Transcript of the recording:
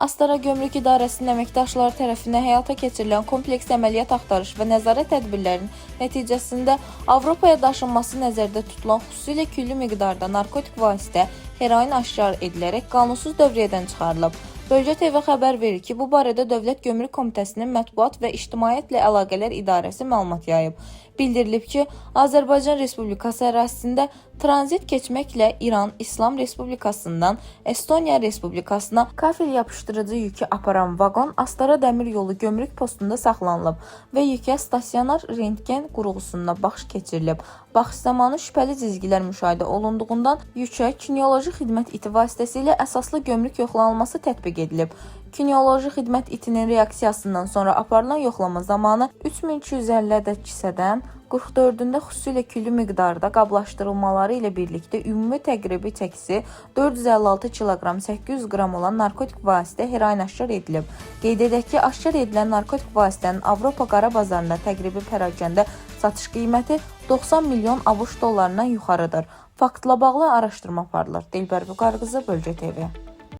Astara Gömrük İdarəsinin əməkdaşları tərəfindən həyata keçirilən kompleks əməliyyat axtarış və nəzarət tədbirlərinin nəticəsində Avropaya daşınması nəzərdə tutulan xüsusilə küllü miqdarda narkotik vasitə heroin aşkar edilərək qanunsuz dövriyyədən çıxarılıb. Bölgə TV xəbər verir ki, bu barədə Dövlət Gömrük Komitəsinin Mətbuat və İctimaiyyətlə Əlaqələr İdarəsi məlumat yayıb. Bildirilib ki, Azərbaycan Respublikası ərazisində tranzit keçməklə İran İslam Respublikasından Estoniya Respublikasına kafel yapışdırıcı yükü aparan vaqon Astara Dəmir Yolu Gömrük postunda saxlanılıb və yükə stasionar rentgen qurğusunda baxış keçirilib. Baxış zamanı şübhəli cizgilər müşahidə olunduğundan yükə kineoloji xidmət iti vasitəsilə əsaslı gömrük yoxlanılması tətbiq edilib. Kineoloji xidmət itinin reaksiyasından sonra aparılan yoxlama zamanı 3250 ədəd kisədən 44-ündə xüsusilə küllü miqdarda qablaşdırılmaları ilə birlikdə ümumi təqribi çəkisi 456 kiloqram 800 qram olan narkotik vasitə heroin aşkar edilib. Qeyd edək ki, aşkar edilən narkotik vasitənin Avropa qara bazarında təqribi pərakəndə satış qiyməti 90 milyon ABŞ dollarından yuxarıdır. Faktla bağlı araşdırma aparılır. Dilbər Vüqar qızı, Bölgə TV.